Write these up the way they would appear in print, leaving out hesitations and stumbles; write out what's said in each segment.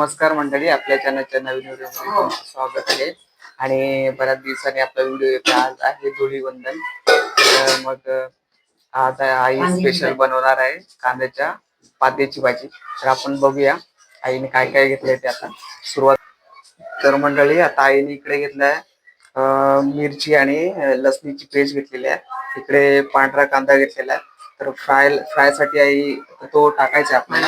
नमस्कार मंडळी, आपल्या चॅनलच्या नवीन व्हिडिओमध्ये तुमचं स्वागत आहे. आणि बऱ्याच दिवसांनी आपला व्हिडिओ येतो. आज आहे धुळीवंदन. तर मग आज आई स्पेशल बनवणार आहे कांद्याच्या पात्याची भाजी. तर आपण बघूया आईने काय काय घेतलंय ते. आता सुरुवात तर मंडळी, आता आईने इकडे घेतलाय मिरची आणि लसणीची पेस्ट घेतलेली आहे. इकडे पांढरा कांदा घेतलेला आहे. तर फ्राय साठी आई तो टाकायचा आपल्याला.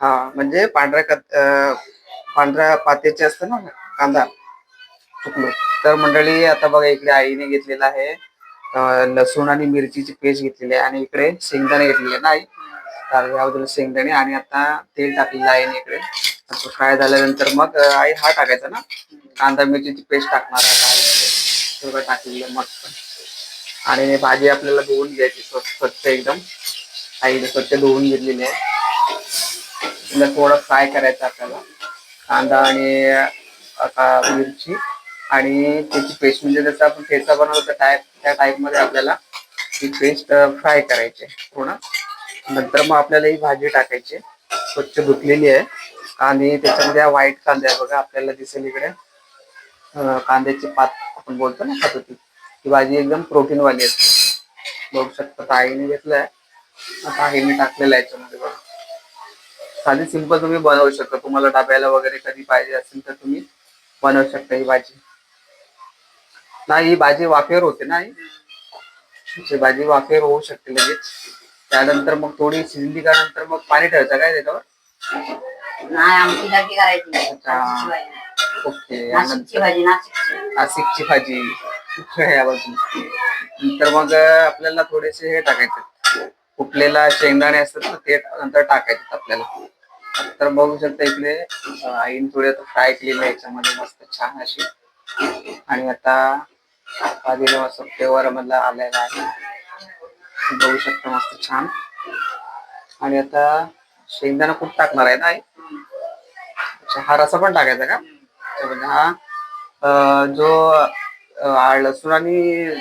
हा, म्हणजे पांढऱ्या पात्याचे असतं ना कांदा, चुकलो. तर मंडळी, आता बघा इकडे आईने घेतलेला आहे लसूण आणि मिरचीची पेस्ट घेतलेली आहे. आणि इकडे शेंगदाणे घेतलेले आहे ना आई. तर याबद्दल शेंगदाणे आणि आता तेल टाकलेलं आहे इकडे. फ्राय झाल्यानंतर मग आई हा टाकायचा ना कांदा मिरचीची पेस्ट टाकणार आहे. सगळं टाकलेलं मस्त. आणि भाजी आपल्याला धुवून घ्यायची स्वच्छ एकदम. आईने स्वच्छ धुवून घेतलेली आहे. थोडं फ्राय करायचं आपल्याला कांदा आणि आता मिरची आणि त्याची पेस्ट, म्हणजे जसं आपण ठेचा बनवतो त्या टाईप मध्ये आपल्याला ही पेस्ट फ्राय करायची थोडं. नंतर मग आपल्याला ही भाजी टाकायची, स्वच्छ धुतलेली आहे. आणि त्याच्यामध्ये व्हाईट कांदा आहे बघा, आपल्याला दिसेल इकडे कांद्याची पात आपण बोलतो ना खात होती, ती भाजी एकदम प्रोटीन वाली असते. बघू शकता आईने घेतलाय. आता आईने टाकलेला आहे याच्यामध्ये बघा. साधी सिंपल तुम्ही बनवू शकता. तुम्हाला डब्याला वगैरे कधी पाहिजे असेल तर तुम्ही बनवू शकता ही भाजी. नाही, ही भाजी वाफेवर होते ना, ही भाजी वाफेवर होऊ शकते लगेच. त्यानंतर मग थोडी शिजली का नंतर मग पाणी ठेवायचं काय त्याच्यावर? ओके. नाशिकची भाजी नंतर मग आपल्याला थोडेसे हे टाकायचे, फुटलेला शेंगदाणे असतात ना, ते नंतर टाकायचे आपल्याला. तर बघू शकता इकडे आईने थोडे फ्राय केलेले याच्यामध्ये मस्त छान अशी. आणि आता भाजीला मस्त फ्लेवर मधला आलेला आहे, बघू शकता मस्त छान. आणि आता शेंगदाणा खूप टाकणार आहे ना आई. हा रसा पण टाकायचा का? म्हणजे हा जो लसूण आणि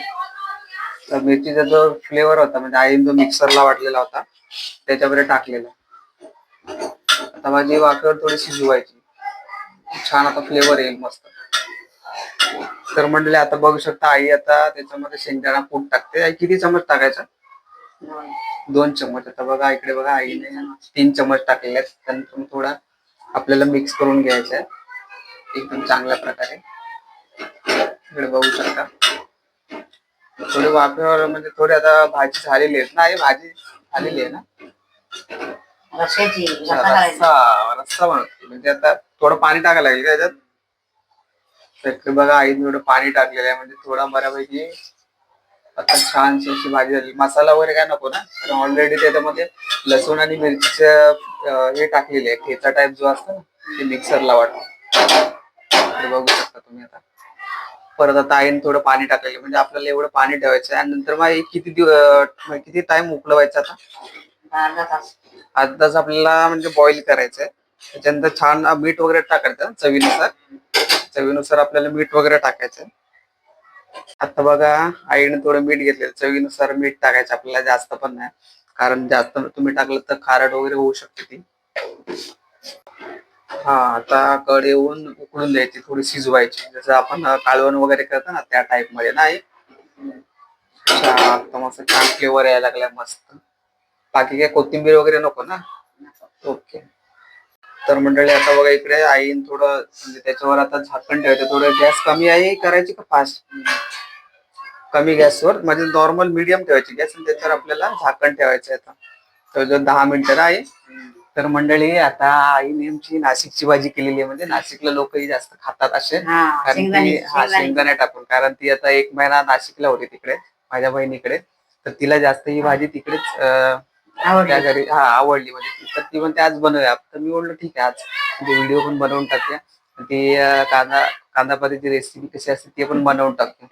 मिरचीचा जो फ्लेवर होता, म्हणजे आईने जो मिक्सरला वाटलेला होता त्याच्यामध्ये टाकलेला. आता भाजी वाफेवर थोडी शिजवायची, छान आता फ्लेवर येईल मस्त. तर मंडळी, आता बघू शकता आई आता त्याच्यामध्ये शेंगदाणा कूट टाकते. आई किती चमच टाकायचा? 2 चमच. आता बघा इकडे बघा आईने 3 चमच टाकलेले आहेत. त्यानंतर थोडा आपल्याला मिक्स करून घ्यायचं आहे एकदम चांगल्या प्रकारे. इकडे बघू शकता थोडी वाफेवर, म्हणजे थोडी आता भाजी झालेली आहे ना, आई भाजी झालेली आहे ना रस्सा बनवतो. म्हणजे आता थोडं पाणी टाकायला लागेल का याच्यात? तर बघा आई थोडं पाणी टाकलेलं आहे, म्हणजे थोडा बऱ्यापैकी आता छानशी अशी भाजी झाली. मसाला वगैरे काय नको ना, कारण ऑलरेडी त्याच्यामध्ये लसूण आणि मिरचीचं हे टाकलेले आहे, ठेचा टाईप जो असतो ना, ते मिक्सरला वाटतं. बघू शकता तुम्ही. आता परत आता आईने थोडं पाणी टाकलेलं, म्हणजे आपल्याला एवढं पाणी ठेवायचं आहे. आणि नंतर मग किती टाइम उकळवायचा? आता अर्धा तास आपल्याला म्हणजे बॉईल करायचंय. त्याच्यानंतर छान मीठ वगैरे टाकायचं चवीनुसार आपल्याला मीठ वगैरे टाकायचं. आता बघा आईने थोडं मीठ घेतलेलं, चवीनुसार मीठ टाकायचं आपल्याला, जास्त पण नाही, कारण जास्त तुम्ही टाकलं तर खारट वगैरे होऊ शकते ती. हा, आता कढईवरून उकळून द्यायची, थोडी शिजवायची, जसं आपण कालवण वगैरे करतो ना त्या टाईप मध्ये नाही. मस्त छान फ्लेवर यायला लागलाय मस्त. बाकी काय कोथिंबीर वगैरे नको ना? ओके. तर मंडळी, आता बघा इकडे आईन थोडं, म्हणजे त्याच्यावर आता झाकण ठेवायचं. थोडं गॅस कमी आई करायची का फास्ट? कमी गॅसवर, म्हणजे नॉर्मल मीडियम ठेवायची गॅस, आणि त्याच्यावर आपल्याला झाकण ठेवायचं आहे. तर जो 10 मिनिटं ना आई. तर मंडळी, आता आईने आमची नाशिकची भाजी केलेली आहे, म्हणजे नाशिकला लोकही जास्त खातात असे, कारण ती शेंगदाणे टाकून, कारण ती आता 1 महिना नाशिकला होती तिकडे माझ्या बहिणीकडे. तर तिला जास्त ही भाजी तिकडेच त्या घरी आवडली, म्हणजे तर ती म्हणते आज बनवूया. तर मी बोललो ठीक आहे, आज व्हिडिओ पण बनवून टाकूया. ती कांदापातीची रेसिपी कशी असते ते पण बनवून टाकतो.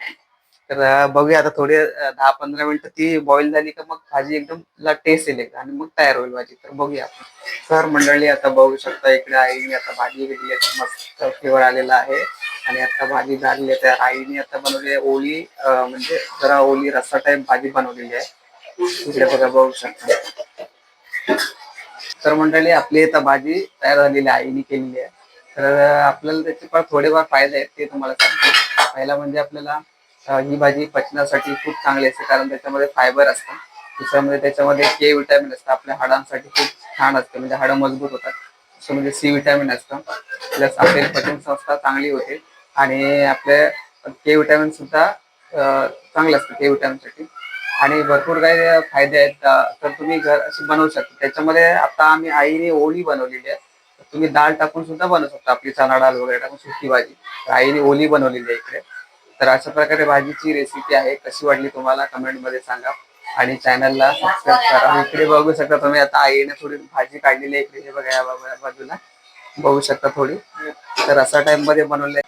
तर बघूया आता थोडे 10-15 मिनिटं ती बॉईल झाली का मग भाजी एकदम टेस्ट येईल आणि मग तयार होईल भाजी. तर बघूया आपण. तर मंडळी, आता बघू शकता इकडे आईने आता भाजी घेतली, मस्त फ्लेवर आलेला आहे. आणि आता भाजी झालेली आहे. तर आईने आता बनवली ओली, म्हणजे जरा ओली रस्सा टाईप भाजी बनवलेली आहे. इकडे बघा, बघू शकता. तर मंडळी आपली आता भाजी तयार झालेली आहे, आईने केलेली आहे. तर आपल्याला त्याचे पण थोडेफार फायदे आहेत ते तुम्हाला सांगतो. पहिला म्हणजे आपल्याला ही भाजी पचनासाठी खूप चांगली असते, कारण त्याच्यामध्ये फायबर असतं. दुसरं म्हणजे त्याच्यामध्ये के विटॅमिन असतं, आपल्या हाडांसाठी खूप छान असते, म्हणजे हाडं मजबूत होतात. दुसरं म्हणजे सी विटॅमिन असतं, प्लस आपली पचन संस्था चांगली होते. आणि आपले के विटॅमिन सुद्धा चांगलं असतं के विटॅमिनसाठी. आणि भरपूर काही फायदे आहेत. तर तुम्ही घर अशी बनवू शकता. त्याच्यामध्ये आता आम्ही आईने ओली बनवलेली आहे. तुम्ही डाळ टाकून सुद्धा बनवू शकता, आपली चणा डाळ वगैरे टाकून सुकी भाजी. तर आईने ओली बनवलेली आहे इकडे. तर अशा प्रकारे भाजीची रेसिपी आहे. कशी वाटली तुम्हाला कमेंटमध्ये सांगा आणि चॅनलला सबस्क्राईब करा. इकडे बघू शकता तुम्ही, आता आईने थोडी भाजी काढलेली आहे इकडे, हे बघा या बाजूला बघू शकता थोडी. तर असा टाइम मध्ये बनवले